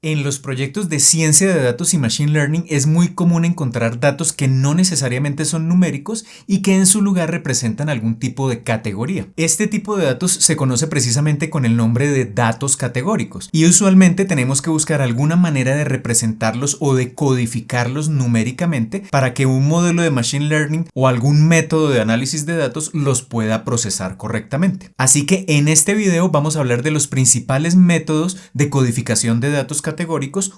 En los proyectos de ciencia de datos y machine learning es muy común encontrar datos que no necesariamente son numéricos y que en su lugar representan algún tipo de categoría. Este tipo de datos se conoce precisamente con el nombre de datos categóricos y usualmente tenemos que buscar alguna manera de representarlos o de codificarlos numéricamente para que un modelo de machine learning o algún método de análisis de datos los pueda procesar correctamente. Así que en este video vamos a hablar de los principales métodos de codificación de datos categóricos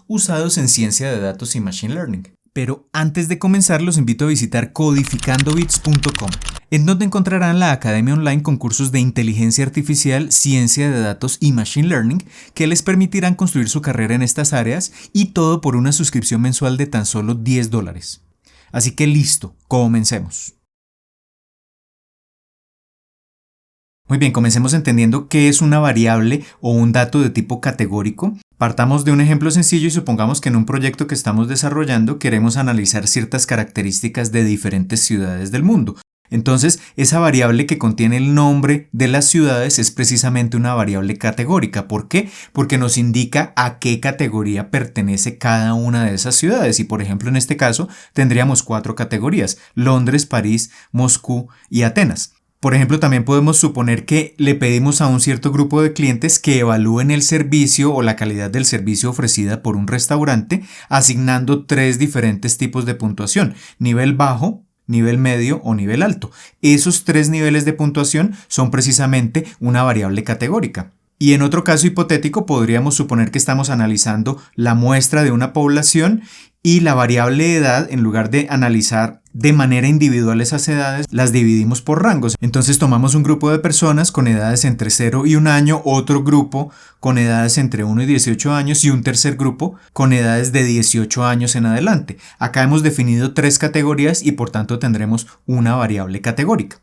usados en ciencia de datos y machine learning. Pero antes de comenzar los invito a visitar codificandobits.com, en donde encontrarán la academia online con cursos de inteligencia artificial, ciencia de datos y machine learning que les permitirán construir su carrera en estas áreas y todo por una suscripción mensual de tan solo $10. Así que listo, comencemos. Muy bien, comencemos entendiendo qué es una variable o un dato de tipo categórico. Partamos de un ejemplo sencillo y supongamos que en un proyecto que estamos desarrollando queremos analizar ciertas características de diferentes ciudades del mundo. Entonces, esa variable que contiene el nombre de las ciudades es precisamente una variable categórica. ¿Por qué? Porque nos indica a qué categoría pertenece cada una de esas ciudades. Y por ejemplo, en este caso, tendríamos 4 categorías: Londres, París, Moscú y Atenas. Por ejemplo, también podemos suponer que le pedimos a un cierto grupo de clientes que evalúen el servicio o la calidad del servicio ofrecida por un restaurante, asignando 3 diferentes tipos de puntuación: nivel bajo, nivel medio o nivel alto. Esos 3 niveles de puntuación son precisamente una variable categórica. Y en otro caso hipotético podríamos suponer que estamos analizando la muestra de una población y la variable edad, en lugar de analizar de manera individual esas edades, las dividimos por rangos. Entonces tomamos un grupo de personas con edades entre 0 y 1 año, otro grupo con edades entre 1 y 18 años y un tercer grupo con edades de 18 años en adelante. Acá hemos definido 3 categorías y por tanto tendremos una variable categórica.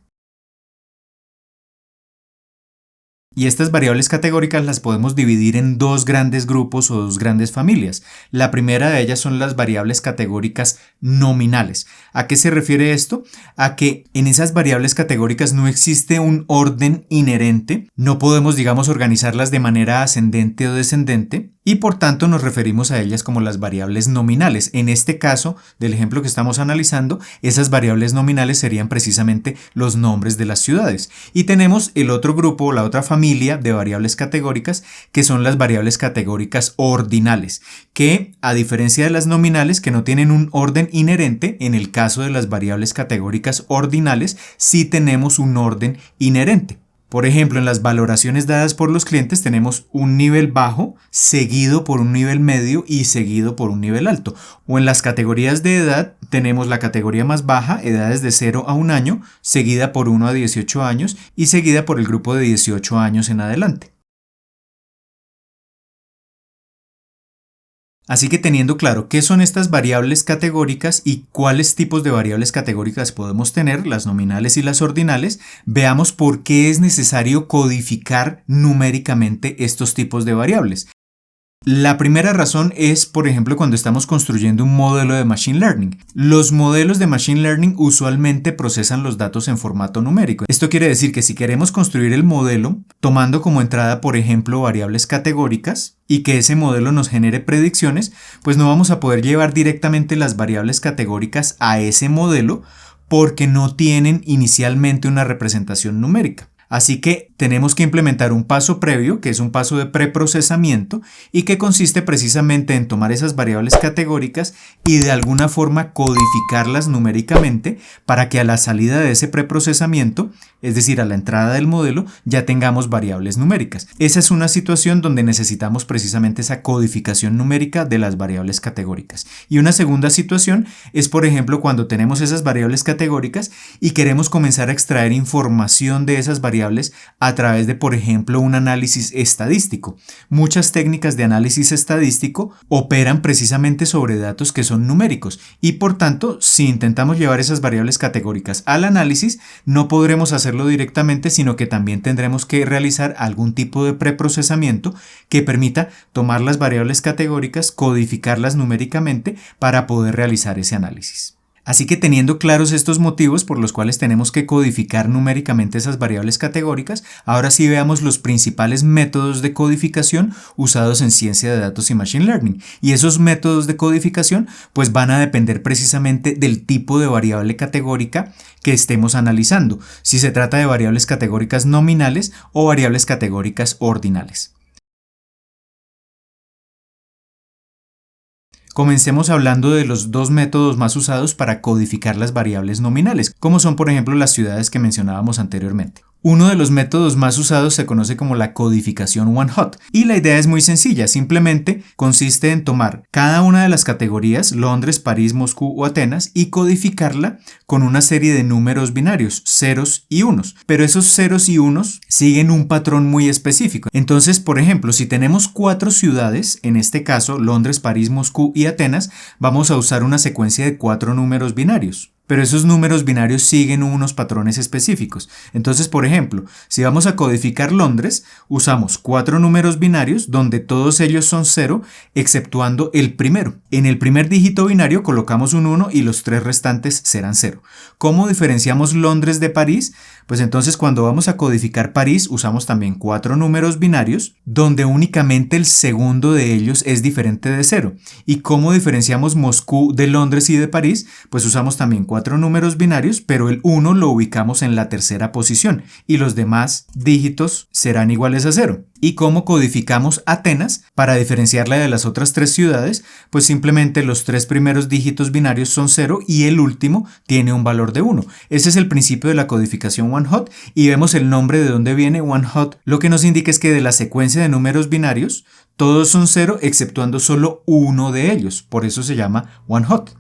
Y estas variables categóricas las podemos dividir en 2 grandes grupos o 2 grandes familias. La primera de ellas son las variables categóricas nominales. ¿A qué se refiere esto? A que en esas variables categóricas no existe un orden inherente, no podemos, organizarlas de manera ascendente o descendente, y por tanto nos referimos a ellas como las variables nominales. En este caso, del ejemplo que estamos analizando, esas variables nominales serían precisamente los nombres de las ciudades. Y tenemos el otro grupo, la otra familia de variables categóricas, que son las variables categóricas ordinales, que a diferencia de las nominales, que no tienen un orden inherente, en el caso de las variables categóricas ordinales sí tenemos un orden inherente. Por ejemplo, en las valoraciones dadas por los clientes tenemos un nivel bajo, seguido por un nivel medio y seguido por un nivel alto. O en las categorías de edad tenemos la categoría más baja, edades de 0 a 1 año, seguida por 1 a 18 años y seguida por el grupo de 18 años en adelante. Así que teniendo claro qué son estas variables categóricas y cuáles tipos de variables categóricas podemos tener, las nominales y las ordinales, veamos por qué es necesario codificar numéricamente estos tipos de variables. La primera razón es, por ejemplo, cuando estamos construyendo un modelo de machine learning. Los modelos de machine learning usualmente procesan los datos en formato numérico. Esto quiere decir que si queremos construir el modelo tomando como entrada, por ejemplo, variables categóricas y que ese modelo nos genere predicciones, pues no vamos a poder llevar directamente las variables categóricas a ese modelo porque no tienen inicialmente una representación numérica. Así que tenemos que implementar un paso previo, que es un paso de preprocesamiento y que consiste precisamente en tomar esas variables categóricas y de alguna forma codificarlas numéricamente para que a la salida de ese preprocesamiento, es decir, a la entrada del modelo, ya tengamos variables numéricas. Esa es una situación donde necesitamos precisamente esa codificación numérica de las variables categóricas. Y una segunda situación es, por ejemplo, cuando tenemos esas variables categóricas y queremos comenzar a extraer información de esas variables a través de, por ejemplo, un análisis estadístico. Muchas técnicas de análisis estadístico operan precisamente sobre datos que son numéricos y por tanto, si intentamos llevar esas variables categóricas al análisis, no podremos hacerlo directamente, sino que también tendremos que realizar algún tipo de preprocesamiento que permita tomar las variables categóricas, codificarlas numéricamente para poder realizar ese análisis. Así que teniendo claros estos motivos por los cuales tenemos que codificar numéricamente esas variables categóricas, ahora sí veamos los principales métodos de codificación usados en ciencia de datos y machine learning. Y esos métodos de codificación pues van a depender precisamente del tipo de variable categórica que estemos analizando, si se trata de variables categóricas nominales o variables categóricas ordinales. Comencemos hablando de los dos métodos más usados para codificar las variables nominales, como son por ejemplo las ciudades que mencionábamos anteriormente. Uno de los métodos más usados se conoce como la codificación one-hot y la idea es muy sencilla, simplemente consiste en tomar cada una de las categorías Londres, París, Moscú o Atenas y codificarla con una serie de números binarios, ceros y unos, pero esos ceros y unos siguen un patrón muy específico. Entonces, por ejemplo, si tenemos 4 ciudades, en este caso Londres, París, Moscú y Atenas, vamos a usar una secuencia de 4 números binarios. Pero esos números binarios siguen unos patrones específicos. Entonces, por ejemplo, si vamos a codificar Londres, usamos 4 números binarios donde todos ellos son 0, exceptuando el primero. En el primer dígito binario colocamos un 1 y los 3 restantes serán 0. ¿Cómo diferenciamos Londres de París? Pues entonces cuando vamos a codificar París usamos también 4 números binarios donde únicamente el segundo de ellos es diferente de 0. ¿Y cómo diferenciamos Moscú de Londres y de París? Pues usamos también 4 números binarios, pero el 1 lo ubicamos en la tercera posición y los demás dígitos serán iguales a 0. ¿Y cómo codificamos Atenas para diferenciarla de las otras 3 ciudades? Pues simplemente los 3 primeros dígitos binarios son 0 y el último tiene un valor de 1. Ese es el principio de la codificación one-hot y vemos el nombre de dónde viene one-hot, lo que nos indica es que de la secuencia de números binarios todos son 0 exceptuando solo uno de ellos, por eso se llama one-hot.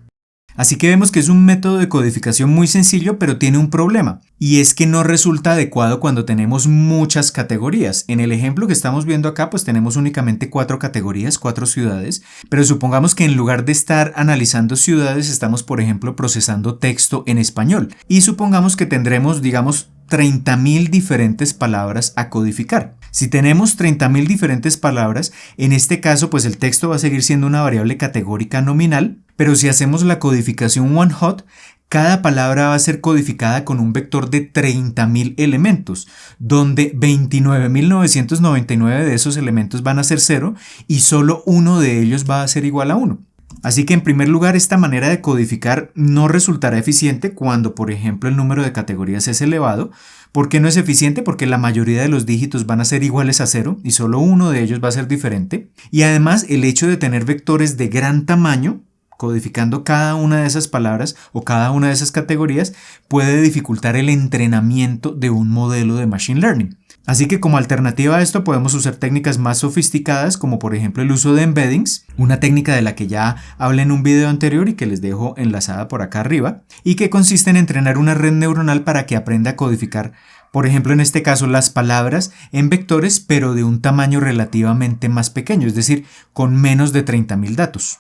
Así que vemos que es un método de codificación muy sencillo, pero tiene un problema, y es que no resulta adecuado cuando tenemos muchas categorías. En el ejemplo que estamos viendo acá, pues tenemos únicamente 4 categorías, 4 ciudades, pero supongamos que en lugar de estar analizando ciudades, estamos, por ejemplo, procesando texto en español, y supongamos que tendremos, digamos, 30.000 diferentes palabras a codificar. Si tenemos 30.000 diferentes palabras, en este caso pues el texto va a seguir siendo una variable categórica nominal, pero si hacemos la codificación one-hot, cada palabra va a ser codificada con un vector de 30.000 elementos, donde 29.999 de esos elementos van a ser 0 y solo uno de ellos va a ser igual a 1. Así que en primer lugar esta manera de codificar no resultará eficiente cuando por ejemplo el número de categorías es elevado. ¿Por qué no es eficiente? Porque la mayoría de los dígitos van a ser iguales a 0 y solo uno de ellos va a ser diferente. Y además el hecho de tener vectores de gran tamaño codificando cada una de esas palabras o cada una de esas categorías puede dificultar el entrenamiento de un modelo de Machine Learning. Así que como alternativa a esto podemos usar técnicas más sofisticadas como por ejemplo el uso de embeddings, una técnica de la que ya hablé en un video anterior y que les dejo enlazada por acá arriba, y que consiste en entrenar una red neuronal para que aprenda a codificar, por ejemplo en este caso las palabras en vectores pero de un tamaño relativamente más pequeño, es decir, con menos de 30.000 datos.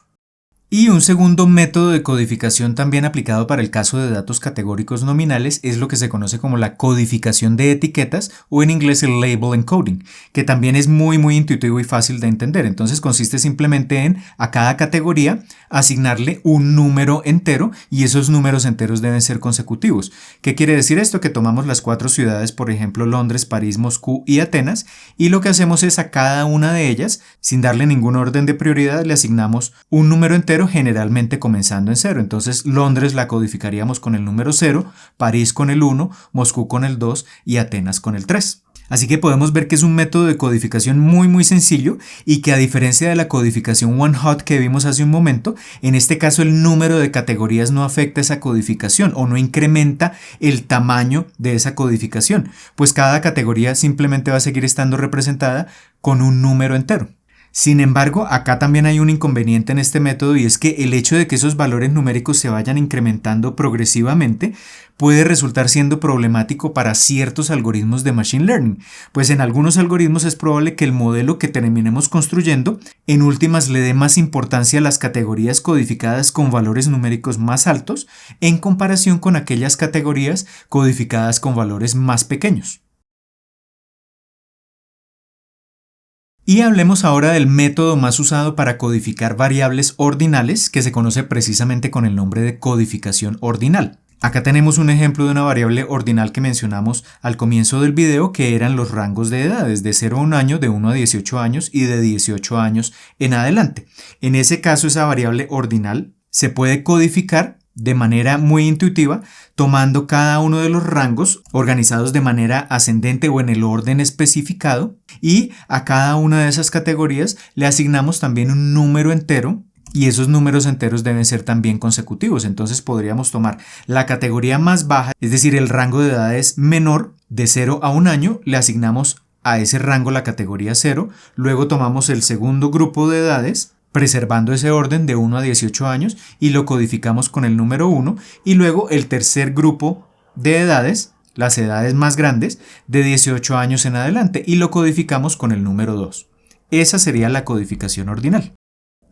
Y un segundo método de codificación también aplicado para el caso de datos categóricos nominales es lo que se conoce como la codificación de etiquetas o en inglés el label encoding, que también es muy intuitivo y fácil de entender. Entonces consiste simplemente en a cada categoría asignarle un número entero y esos números enteros deben ser consecutivos. ¿Qué quiere decir esto? Que tomamos las 4 ciudades, por ejemplo Londres, París, Moscú y Atenas, y lo que hacemos es a cada una de ellas, sin darle ningún orden de prioridad, le asignamos un número entero generalmente comenzando en 0. Entonces Londres la codificaríamos con el número 0, París con el 1, Moscú con el 2 y Atenas con el 3. Así que podemos ver que es un método de codificación muy sencillo y que a diferencia de la codificación one-hot que vimos hace un momento, en este caso el número de categorías no afecta esa codificación o no incrementa el tamaño de esa codificación, pues cada categoría simplemente va a seguir estando representada con un número entero. Sin embargo, acá también hay un inconveniente en este método y es que el hecho de que esos valores numéricos se vayan incrementando progresivamente puede resultar siendo problemático para ciertos algoritmos de Machine Learning, pues en algunos algoritmos es probable que el modelo que terminemos construyendo en últimas le dé más importancia a las categorías codificadas con valores numéricos más altos en comparación con aquellas categorías codificadas con valores más pequeños. Y hablemos ahora del método más usado para codificar variables ordinales, que se conoce precisamente con el nombre de codificación ordinal. Acá tenemos un ejemplo de una variable ordinal que mencionamos al comienzo del video, que eran los rangos de edades de 0 a 1 año, de 1 a 18 años y de 18 años en adelante. En ese caso, esa variable ordinal se puede codificar de manera muy intuitiva, tomando cada uno de los rangos organizados de manera ascendente o en el orden especificado, y a cada una de esas categorías le asignamos también un número entero, y esos números enteros deben ser también consecutivos. Entonces podríamos tomar la categoría más baja, es decir, el rango de edades menor de 0 a 1 año, le asignamos a ese rango la categoría 0, luego tomamos el segundo grupo de edades, preservando ese orden de 1 a 18 años, y lo codificamos con el número 1, y luego el tercer grupo de edades, las edades más grandes, de 18 años en adelante, y lo codificamos con el número 2. Esa sería la codificación ordinal.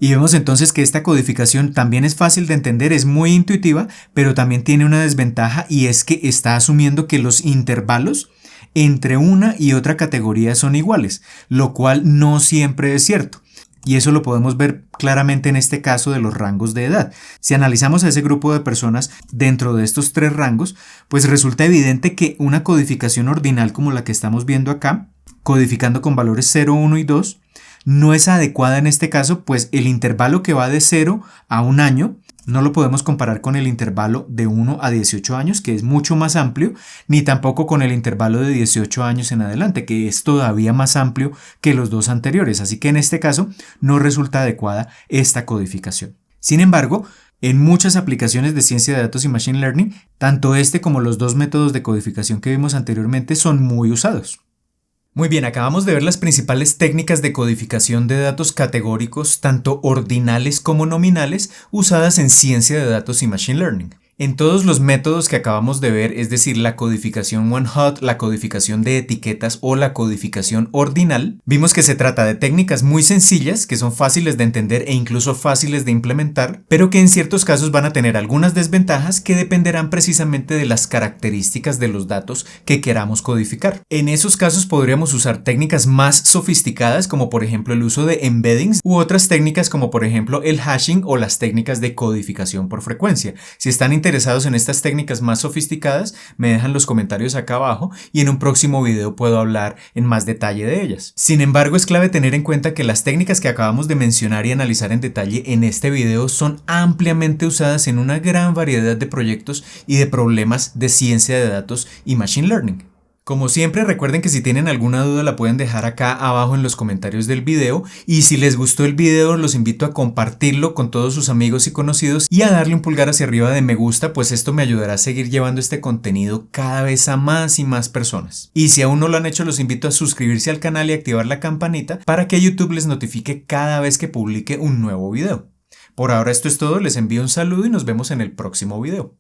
Y vemos entonces que esta codificación también es fácil de entender, es muy intuitiva, pero también tiene una desventaja, y es que está asumiendo que los intervalos entre una y otra categoría son iguales, lo cual no siempre es cierto. Y eso lo podemos ver claramente en este caso de los rangos de edad. Si analizamos a ese grupo de personas dentro de estos tres rangos, pues resulta evidente que una codificación ordinal como la que estamos viendo acá, codificando con valores 0, 1 y 2, no es adecuada en este caso, pues el intervalo que va de 0 a 1 año no lo podemos comparar con el intervalo de 1 a 18 años, que es mucho más amplio, ni tampoco con el intervalo de 18 años en adelante, que es todavía más amplio que los dos anteriores. Así que en este caso no resulta adecuada esta codificación. Sin embargo, en muchas aplicaciones de ciencia de datos y machine learning, tanto este como los dos métodos de codificación que vimos anteriormente son muy usados. Muy bien, acabamos de ver las principales técnicas de codificación de datos categóricos, tanto ordinales como nominales, usadas en ciencia de datos y machine learning. En todos los métodos que acabamos de ver, es decir, la codificación one-hot, la codificación de etiquetas o la codificación ordinal, vimos que se trata de técnicas muy sencillas, que son fáciles de entender e incluso fáciles de implementar, pero que en ciertos casos van a tener algunas desventajas que dependerán precisamente de las características de los datos que queramos codificar. En esos casos podríamos usar técnicas más sofisticadas, como por ejemplo el uso de embeddings, u otras técnicas como por ejemplo el hashing o las técnicas de codificación por frecuencia. Si están interesados en estas técnicas más sofisticadas, me dejan los comentarios acá abajo y en un próximo video puedo hablar en más detalle de ellas. Sin embargo, es clave tener en cuenta que las técnicas que acabamos de mencionar y analizar en detalle en este video son ampliamente usadas en una gran variedad de proyectos y de problemas de ciencia de datos y machine learning. Como siempre, recuerden que si tienen alguna duda la pueden dejar acá abajo en los comentarios del video, y si les gustó el video los invito a compartirlo con todos sus amigos y conocidos y a darle un pulgar hacia arriba de me gusta, pues esto me ayudará a seguir llevando este contenido cada vez a más y más personas. Y si aún no lo han hecho, los invito a suscribirse al canal y activar la campanita para que YouTube les notifique cada vez que publique un nuevo video. Por ahora esto es todo, les envío un saludo y nos vemos en el próximo video.